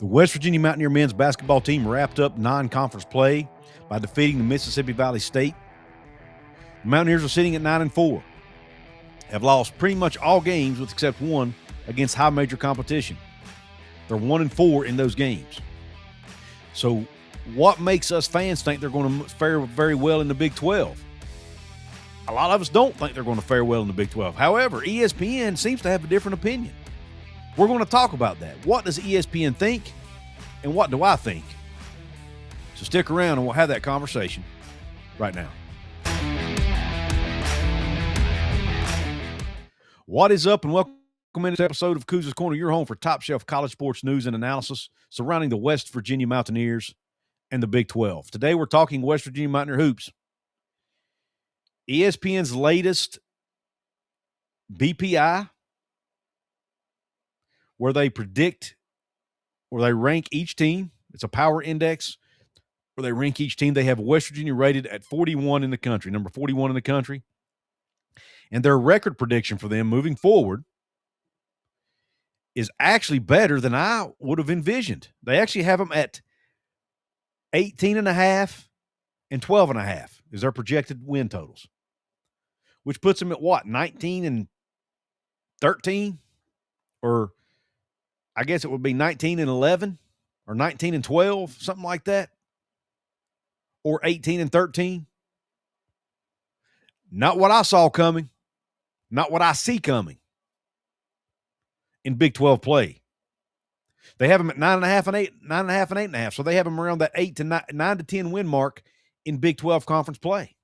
The West Virginia Mountaineer men's basketball team wrapped up non-conference play by defeating the Mississippi Valley State. The Mountaineers are sitting at 9-4, have lost pretty much all games with except one against high major competition. They're 1-4 in those games. So what makes us fans think they're going to fare very well in the Big 12? A lot of us don't think they're going to fare well in the Big 12. However, ESPN seems to have a different opinion. We're going to talk about that. What does ESPN think, and what do I think? So stick around and we'll have that conversation right now. What is up, and welcome into this episode of Couz's Corner, your home for top-shelf college sports news and analysis surrounding the West Virginia Mountaineers and the Big 12. Today we're talking West Virginia Mountaineer hoops. ESPN's latest BPI, where they predict or they rank each team. It's a power index where they rank each team. They have West Virginia rated at 41 in the country, number 41 in the country. And their record prediction for them moving forward is actually better than I would have envisioned. They actually have them at 18.5 and 12.5 is their projected win totals, which puts them at what, 19 and 13? Or I guess it would be 19 and 11 or 19 and 12, something like that. Or 18 and 13. Not what I saw coming. Not what I see coming in Big 12 play. They have them at 9.5 and 8, 9.5 and 8.5. So they have them around that 9 to 10 win mark in Big 12 conference play.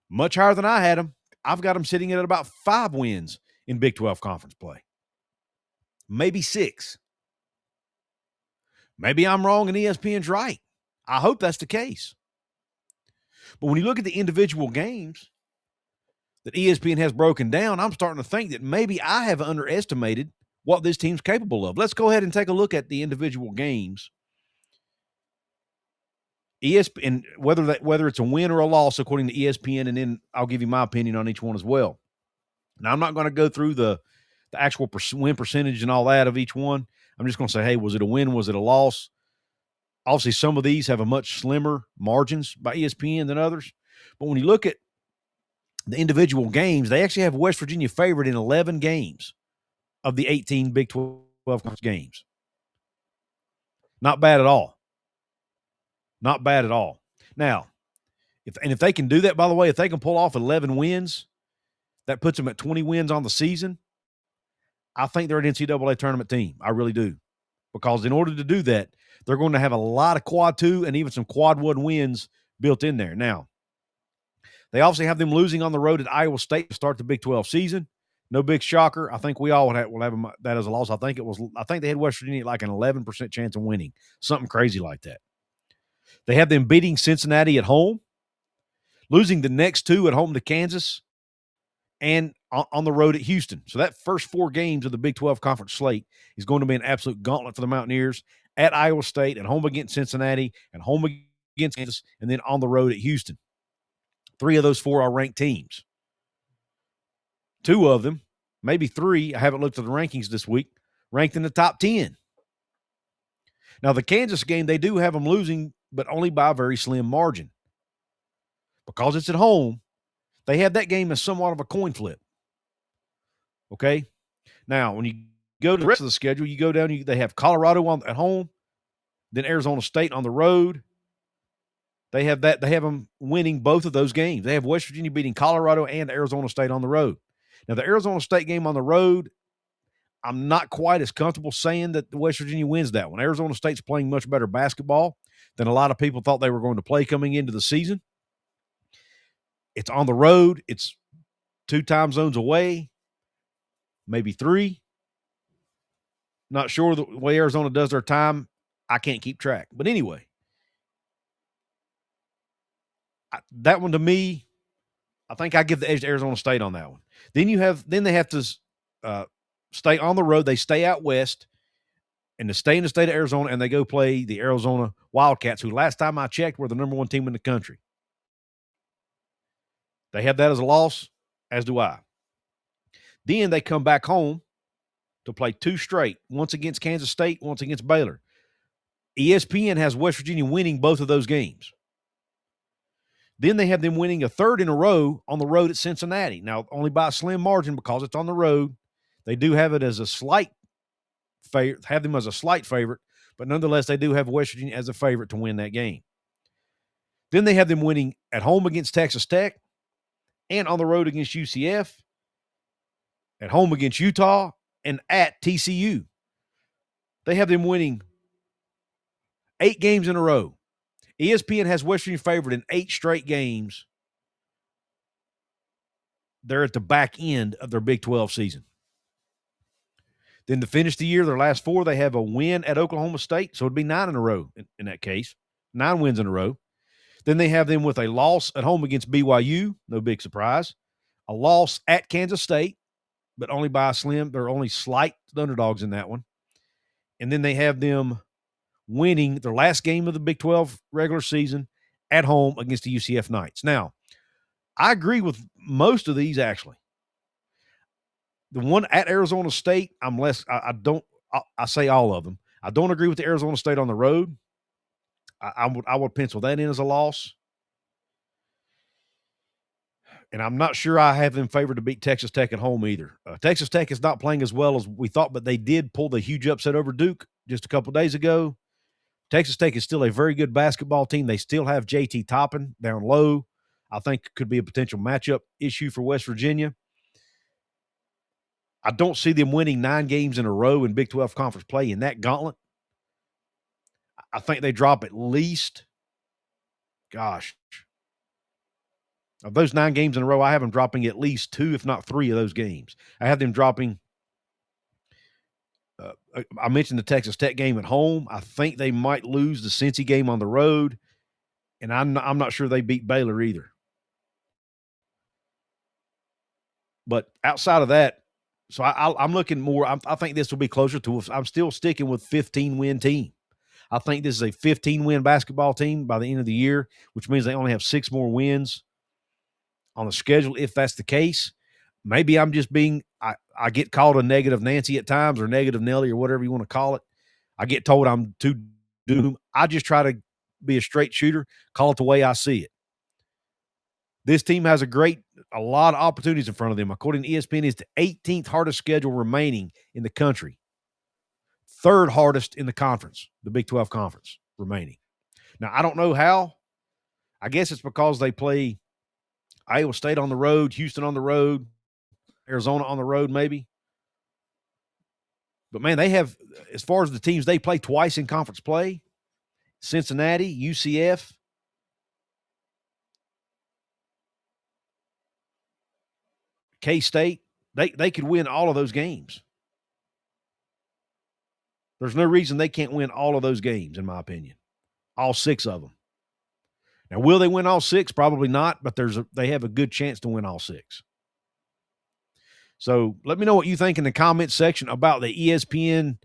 Much higher than I had them. I've got them sitting at about 5 wins in Big 12 conference play. Maybe 6. Maybe I'm wrong and ESPN's right. I hope that's the case. But when you look at the individual games that ESPN has broken down, I'm starting to think that maybe I have underestimated what this team's capable of. Let's go ahead and take a look at the individual games. ESPN, whether it's a win or a loss, according to ESPN, and then I'll give you my opinion on each one as well. Now, I'm not going to go through the actual win percentage and all that of each one. I'm just going to say, hey, was it a win? Was it a loss? Obviously, some of these have a much slimmer margins by ESPN than others. But when you look at the individual games, they actually have West Virginia favored in 11 games of the 18 Big 12 conference games. Not bad at all. Not bad at all. Now, if they can do that, by the way, if they can pull off 11 wins, that puts them at 20 wins on the season. I think they're an NCAA tournament team. I really do. Because in order to do that, they're going to have a lot of quad 2 and even some quad 1 wins built in there. Now, they obviously have them losing on the road at Iowa State to start the Big 12 season. No big shocker. I think we all will have them, that as a loss. I think they had West Virginia at like an 11% chance of winning. Something crazy like that. They have them beating Cincinnati at home, losing the next 2 at home to Kansas, and on the road at Houston. So that first 4 games of the Big 12 conference slate is going to be an absolute gauntlet for the Mountaineers at Iowa State, at home against Cincinnati, and home against Kansas, and then on the road at Houston. 3 of those 4 are ranked teams. 2 of them, maybe 3, I haven't looked at the rankings this week, ranked in the top 10. Now, the Kansas game, they do have them losing, but only by a very slim margin. Because it's at home, they have that game as somewhat of a coin flip. Okay? Now, when you go to the rest of the schedule, you go down, they have Colorado at home, then Arizona State on the road. They have them winning both of those games. They have West Virginia beating Colorado and Arizona State on the road. Now, the Arizona State game on the road, I'm not quite as comfortable saying that West Virginia wins that one. Arizona State's playing much better basketball than a lot of people thought they were going to play coming into the season. It's on the road. It's 2 time zones away, maybe 3. Not sure the way Arizona does their time. I can't keep track. But anyway, that one to me, I think I give the edge to Arizona State on that one. Then they have to stay on the road. They stay out west, and to stay in the state of Arizona, and they go play the Arizona Wildcats, who last time I checked were the number 1 team in the country. They have that as a loss, as do I. Then they come back home to play 2 straight, once against Kansas State, once against Baylor. ESPN has West Virginia winning both of those games. Then they have them winning a third in a row on the road at Cincinnati. Now, only by a slim margin because it's on the road. They do have it as a slight favorite, have them as a slight favorite, but nonetheless, they do have West Virginia as a favorite to win that game. Then they have them winning at home against Texas Tech and on the road against UCF, at home against Utah, and at TCU. They have them winning 8 games in a row. ESPN has West Virginia favored in 8 straight games. They're at the back end of their Big 12 season. Then to finish the year, their last 4, they have a win at Oklahoma State, so it'd be 9 in a row in that case. 9 wins in a row. Then they have them with a loss at home against BYU, no big surprise. A loss at Kansas State, but only by a slim. They're only slight underdogs in that one. And then they have them winning their last game of the Big 12 regular season at home against the UCF Knights. Now, I agree with most of these, actually. The one at Arizona State, I say all of them. I don't agree with the Arizona State on the road. I would pencil that in as a loss. And I'm not sure I have them favored to beat Texas Tech at home either. Texas Tech is not playing as well as we thought, but they did pull the huge upset over Duke just a couple days ago. Texas Tech is still a very good basketball team. They still have JT Toppin down low. I think could be a potential matchup issue for West Virginia. I don't see them winning 9 games in a row in Big 12 conference play in that gauntlet. I think they drop at least, of those 9 games in a row, I have them dropping at least 2, if not 3 of those games. I have them dropping, I mentioned the Texas Tech game at home. I think they might lose the Cincy game on the road, and I'm not sure they beat Baylor either. But outside of that, so I'm looking more. I think this will be closer to. I'm still sticking with 15-win team. I think this is a 15-win basketball team by the end of the year, which means they only have 6 more wins on the schedule. If that's the case, maybe I'm just being. I get called a negative Nancy at times, or negative Nelly, or whatever you want to call it. I get told I'm too doomed. I just try to be a straight shooter, call it the way I see it. This team has a lot of opportunities in front of them. According to ESPN, it's the 18th hardest schedule remaining in the country. 3rd hardest in the conference, the Big 12 conference remaining. Now, I don't know how. I guess it's because they play Iowa State on the road, Houston on the road, Arizona on the road maybe. But, man, they have, as far as the teams they play twice in conference play, Cincinnati, UCF, K-State, they could win all of those games. There's no reason they can't win all of those games, in my opinion. All 6 of them. Now, will they win all 6? Probably not, but they have a good chance to win all 6. So let me know what you think in the comments section about the ESPN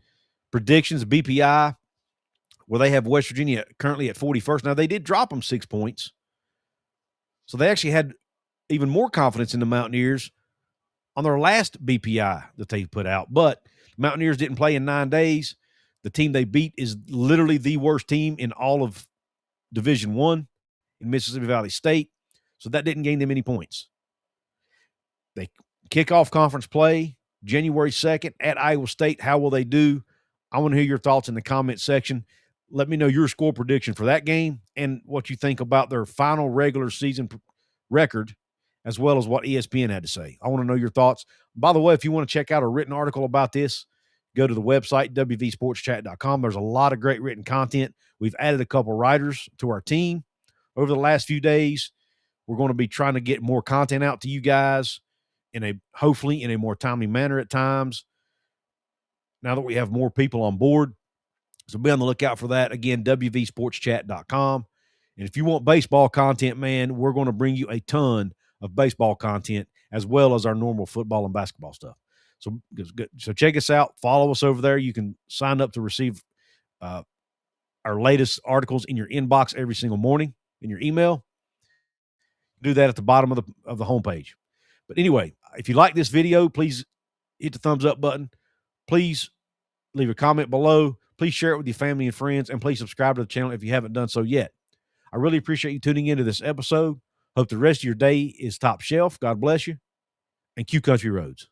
predictions, BPI, where they have West Virginia currently at 41st. Now, they did drop them 6 points. So they actually had even more confidence in the Mountaineers on their last BPI that they put out. But Mountaineers didn't play in 9 days. The team they beat is literally the worst team in all of Division I in Mississippi Valley State. So that didn't gain them any points. They kick off conference play January 2nd at Iowa State. How will they do? I want to hear your thoughts in the comment section. Let me know your score prediction for that game and what you think about their final regular season record, as well as what ESPN had to say. I want to know your thoughts. By the way, if you want to check out a written article about this, go to the website, wvsportschat.com. There's a lot of great written content. We've added a couple writers to our team over the last few days. We're going to be trying to get more content out to you guys hopefully in a more timely manner at times, now that we have more people on board. So be on the lookout for that. Again, wvsportschat.com. And if you want baseball content, man, we're going to bring you a ton of baseball content as well as our normal football and basketball stuff. So check us out. Follow us over there. You can sign up to receive our latest articles in your inbox every single morning in your email. Do that at the bottom of the homepage. But anyway, if you like this video, please hit the thumbs up button. Please leave a comment below. Please share it with your family and friends, and please subscribe to the channel if you haven't done so yet. I really appreciate you tuning into this episode. Hope the rest of your day is top shelf. God bless you, and Q Country Roads.